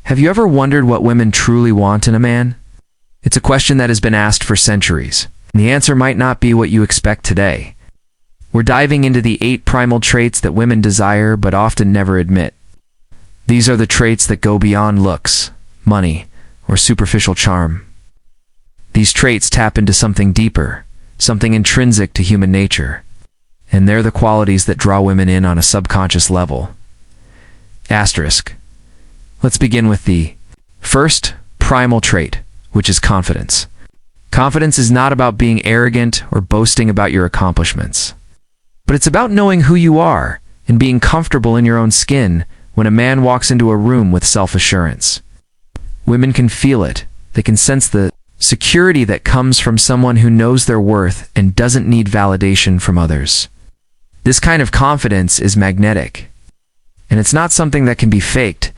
Have you ever wondered what women truly want in a man? It's a question that has been asked for centuries, and the answer might not be what you expect today. We're diving into the 8 primal traits that women desire but often never admit. These are the traits that go beyond looks, money, or superficial charm. These traits tap into something deeper, something intrinsic to human nature, and they're the qualities that draw women in on a subconscious level. Asterisk. Let's begin with the first primal trait, which is confidence. Confidence is not about being arrogant or boasting about your accomplishments, but it's about knowing who you are and being comfortable in your own skin when a man walks into a room with self-assurance. Women can feel it. They can sense the security that comes from someone who knows their worth and doesn't need validation from others. This kind of confidence is magnetic, and it's not something that can be faked.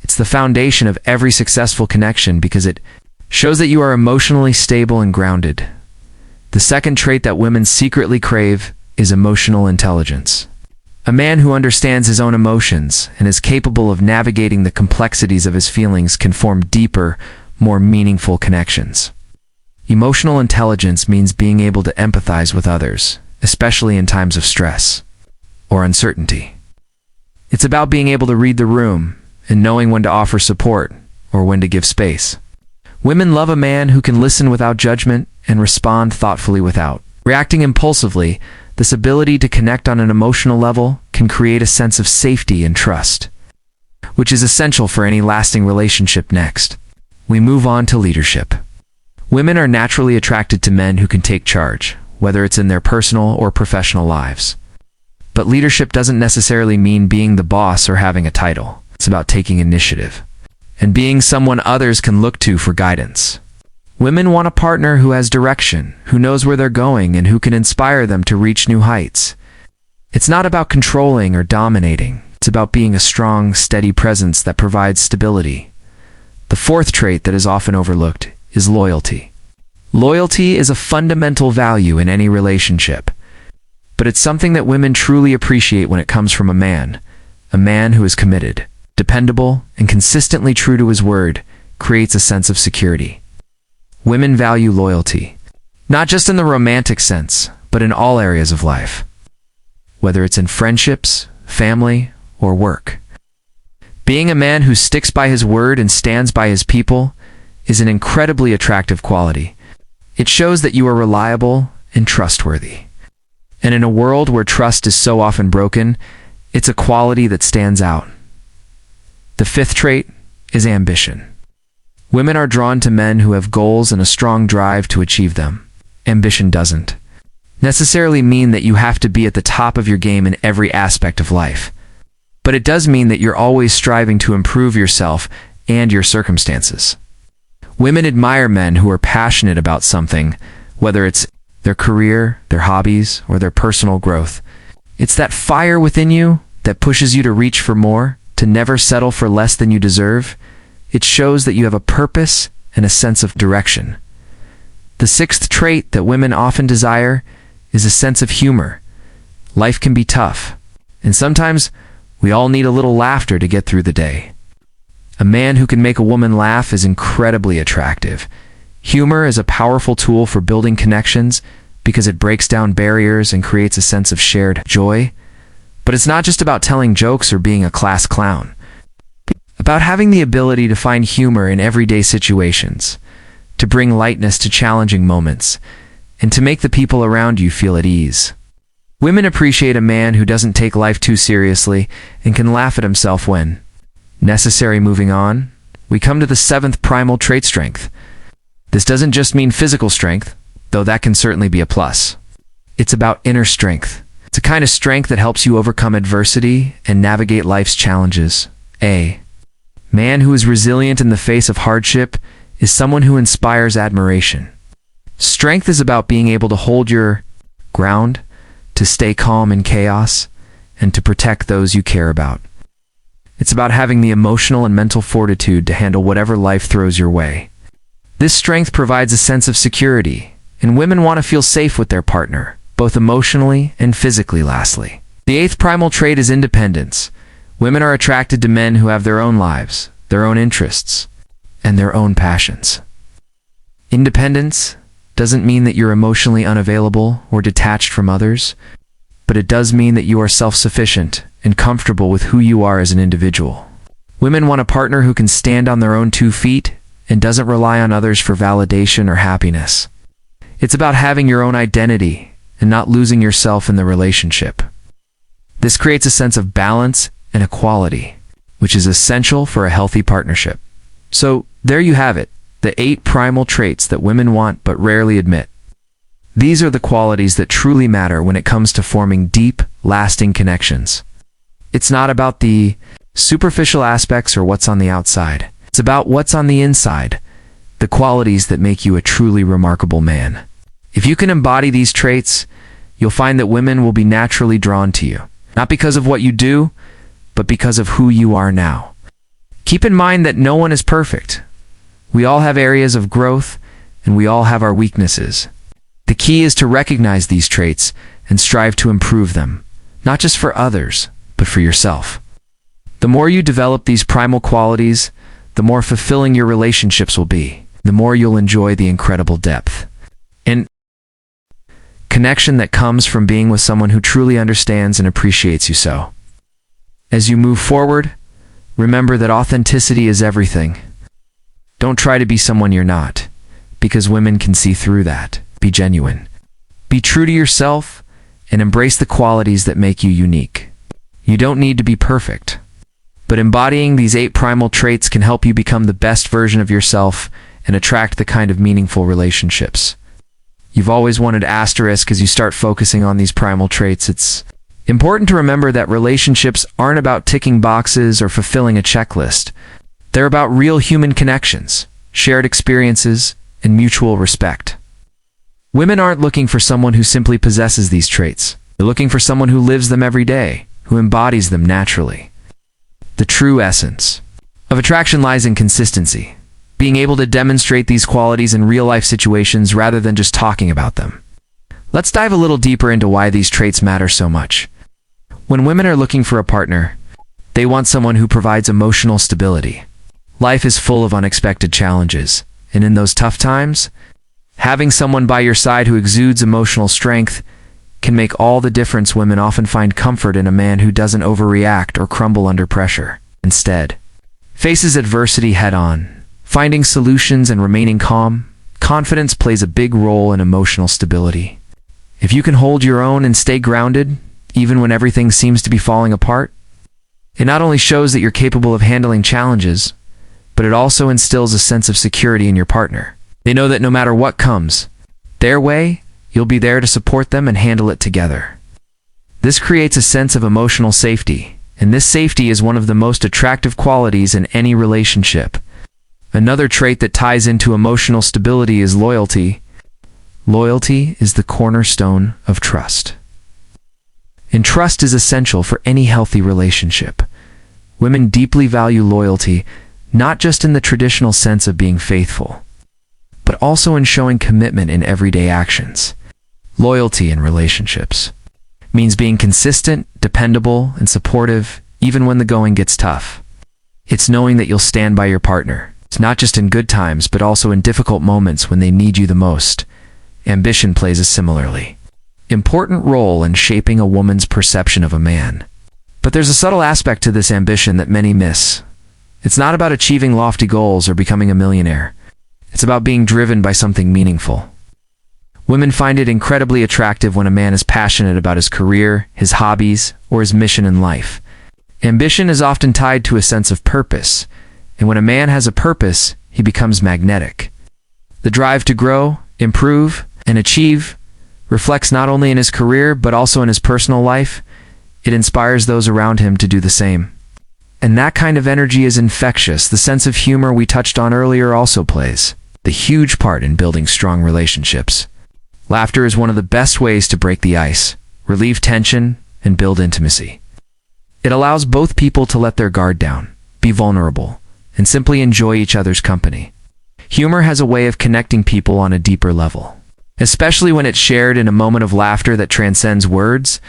It's the foundation of every successful connection because it shows that you are emotionally stable and grounded. The second trait that women secretly crave is emotional intelligence. A man who understands his own emotions and is capable of navigating the complexities of his feelings can form deeper, more meaningful connections. Emotional intelligence means being able to empathize with others, especially in times of stress or uncertainty. It's about being able to read the room and knowing when to offer support or when to give space. Women love a man who can listen without judgment and respond thoughtfully without reacting impulsively. This ability to connect on an emotional level can create a sense of safety and trust, which is essential for any lasting relationship. Next, we move on to leadership. Women are naturally attracted to men who can take charge, whether it's in their personal or professional lives. But leadership doesn't necessarily mean being the boss or having a title. It's about taking initiative and being someone others can look to for guidance. Women want a partner who has direction, who knows where they're going, and who can inspire them to reach new heights. It's not about controlling or dominating. It's about being a strong, steady presence that provides stability. The fourth trait that is often overlooked is loyalty. Loyalty is a fundamental value in any relationship, but it's something that women truly appreciate when it comes from a man who is committed, dependable, and consistently true to his word creates a sense of security. Women value loyalty, not just in the romantic sense, but in all areas of life, whether it's in friendships, family, or work. Being a man who sticks by his word and stands by his people is an incredibly attractive quality. It shows that you are reliable and trustworthy. And in a world where trust is so often broken, it's a quality that stands out. The fifth trait is ambition. Women are drawn to men who have goals and a strong drive to achieve them. Ambition doesn't necessarily mean that you have to be at the top of your game in every aspect of life, but it does mean that you're always striving to improve yourself and your circumstances. Women admire men who are passionate about something, whether it's their career, their hobbies, or their personal growth. It's that fire within you that pushes you to reach for more, to never settle for less than you deserve. It shows that you have a purpose and a sense of direction. The sixth trait that women often desire is a sense of humor. Life can be tough, and sometimes we all need a little laughter to get through the day. A man who can make a woman laugh is incredibly attractive. Humor is a powerful tool for building connections because it breaks down barriers and creates a sense of shared joy. But it's not just about telling jokes or being a class clown. About having the ability to find humor in everyday situations, to bring lightness to challenging moments, and to make the people around you feel at ease. Women appreciate a man who doesn't take life too seriously and can laugh at himself when necessary. Moving on, we come to the seventh primal trait, strength. This doesn't just mean physical strength, though that can certainly be a plus. It's about inner strength. It's a kind of strength that helps you overcome adversity and navigate life's challenges. A man who is resilient in the face of hardship is someone who inspires admiration. Strength is about being able to hold your ground, to stay calm in chaos, and to protect those you care about. It's about having the emotional and mental fortitude to handle whatever life throws your way. This strength provides a sense of security, and women want to feel safe with their partner, both emotionally and physically. Lastly, the eighth primal trait is independence. Women are attracted to men who have their own lives, their own interests, and their own passions. Independence doesn't mean that you're emotionally unavailable or detached from others, but it does mean that you are self-sufficient and comfortable with who you are as an individual. Women want a partner who can stand on their own 2 feet and doesn't rely on others for validation or happiness. It's about having your own identity and not losing yourself in the relationship. This creates a sense of balance and equality, which is essential for a healthy partnership. So, there you have it, the 8 primal traits that women want but rarely admit. These are the qualities that truly matter when it comes to forming deep, lasting connections. It's not about the superficial aspects or what's on the outside. It's about what's on the inside, the qualities that make you a truly remarkable man. If you can embody these traits, you'll find that women will be naturally drawn to you, not because of what you do, but because of who you are now. Keep in mind that no one is perfect. We all have areas of growth, and we all have our weaknesses. The key is to recognize these traits and strive to improve them, not just for others, but for yourself. The more you develop these primal qualities, the more fulfilling your relationships will be, the more you'll enjoy the incredible depth and connection that comes from being with someone who truly understands and appreciates you so. As you move forward, remember that authenticity is everything. Don't try to be someone you're not, because women can see through that. Be genuine. Be true to yourself and embrace the qualities that make you unique. You don't need to be perfect, but embodying these 8 primal traits can help you become the best version of yourself and attract the kind of meaningful relationships you've always wanted. Asterisk, as you start focusing on these primal traits, it's important to remember that relationships aren't about ticking boxes or fulfilling a checklist. They're about real human connections, shared experiences, and mutual respect. Women aren't looking for someone who simply possesses these traits. They're looking for someone who lives them every day, who embodies them naturally. The true essence of attraction lies in consistency, being able to demonstrate these qualities in real-life situations rather than just talking about them. Let's dive a little deeper into why these traits matter so much. When women are looking for a partner, they want someone who provides emotional stability. Life is full of unexpected challenges, and in those tough times, having someone by your side who exudes emotional strength can make all the difference. Women often find comfort in a man who doesn't overreact or crumble under pressure. Instead, faces adversity head-on, finding solutions and remaining calm. Confidence plays a big role in emotional stability. If you can hold your own and stay grounded, even when everything seems to be falling apart, it not only shows that you're capable of handling challenges, but it also instills a sense of security in your partner. They know that no matter what comes their way, you'll be there to support them and handle it together. This creates a sense of emotional safety, and this safety is one of the most attractive qualities in any relationship. Another trait that ties into emotional stability is loyalty. Loyalty is the cornerstone of trust. And trust is essential for any healthy relationship. Women deeply value loyalty, not just in the traditional sense of being faithful, but also in showing commitment in everyday actions. Loyalty in relationships means being consistent, dependable, and supportive, even when the going gets tough. It's knowing that you'll stand by your partner. It's not just in good times, but also in difficult moments when they need you the most. Ambition plays a similarly important role in shaping a woman's perception of a man. But there's a subtle aspect to this ambition that many miss. It's not about achieving lofty goals or becoming a millionaire. It's about being driven by something meaningful. Women find it incredibly attractive when a man is passionate about his career, his hobbies, or his mission in life. Ambition is often tied to a sense of purpose, and when a man has a purpose, he becomes magnetic. The drive to grow, improve, and achieve reflects not only in his career but also in his personal life. It inspires those around him to do the same. And that kind of energy is infectious. The sense of humor we touched on earlier also plays a huge part in building strong relationships. Laughter is one of the best ways to break the ice, relieve tension, and build intimacy. It allows both people to let their guard down, be vulnerable, and simply enjoy each other's company. Humor has a way of connecting people on a deeper level. Especially when it's shared in a moment of laughter that transcends words,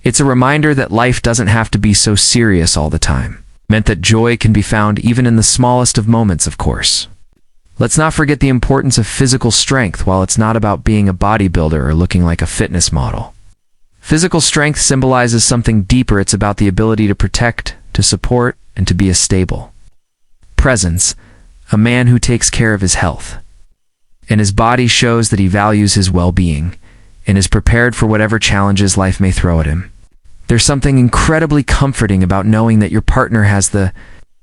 it's a reminder that life doesn't have to be so serious all the time. meant that joy can be found even in the smallest of moments, of course. Let's not forget the importance of physical strength. While it's not about being a bodybuilder or looking like a fitness model, physical strength symbolizes something deeper. It's about the ability to protect, to support, and to be a stable presence, a man who takes care of his health. And his body shows that he values his well-being and is prepared for whatever challenges life may throw at him. There's something incredibly comforting about knowing that your partner has the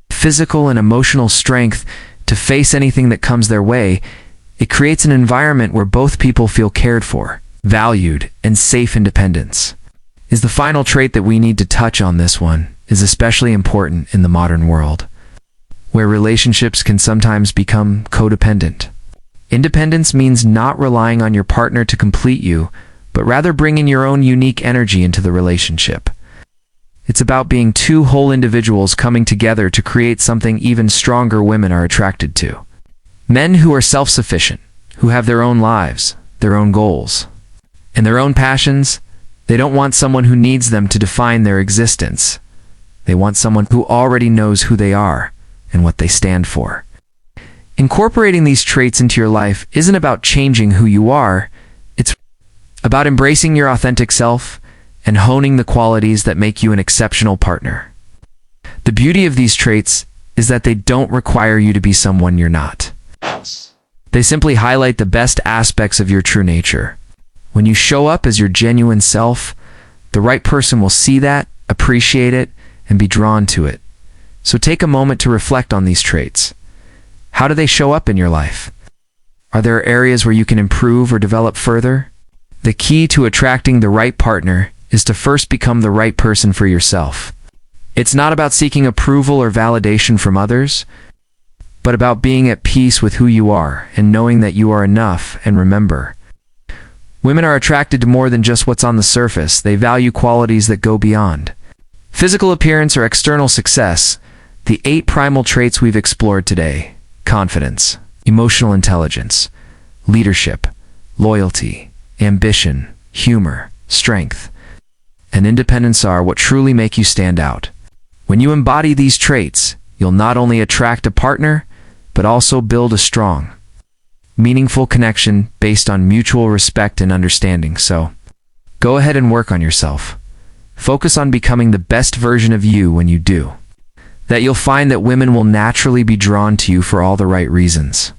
physical and emotional strength to face anything that comes their way. It creates an environment where both people feel cared for, valued, and safe. Independence is the final trait that we need to touch on. This one is especially important in the modern world, where relationships can sometimes become codependent. Independence means not relying on your partner to complete you, but rather bringing your own unique energy into the relationship. It's about being two whole individuals coming together to create something even stronger. Women are attracted to men who are self-sufficient, who have their own lives, their own goals, and their own passions. They don't want someone who needs them to define their existence. They want someone who already knows who they are and what they stand for. Incorporating these traits into your life isn't about changing who you are. It's about embracing your authentic self and honing the qualities that make you an exceptional partner. The beauty of these traits is that they don't require you to be someone you're not. They simply highlight the best aspects of your true nature. When you show up as your genuine self, the right person will see that, appreciate it, and be drawn to it. So take a moment to reflect on these traits. How do they show up in your life? Are there areas where you can improve or develop further? The key to attracting the right partner is to first become the right person for yourself. It's not about seeking approval or validation from others, but about being at peace with who you are and knowing that you are enough. And remember, women are attracted to more than just what's on the surface. They value qualities that go beyond physical appearance or external success. The 8 primal traits we've explored today: confidence, emotional intelligence, leadership, loyalty, ambition, humor, strength, and independence are what truly make you stand out. When you embody these traits, you'll not only attract a partner, but also build a strong, meaningful connection based on mutual respect and understanding. So, go ahead and work on yourself. Focus on becoming the best version of you. When you do that, you'll find that women will naturally be drawn to you for all the right reasons.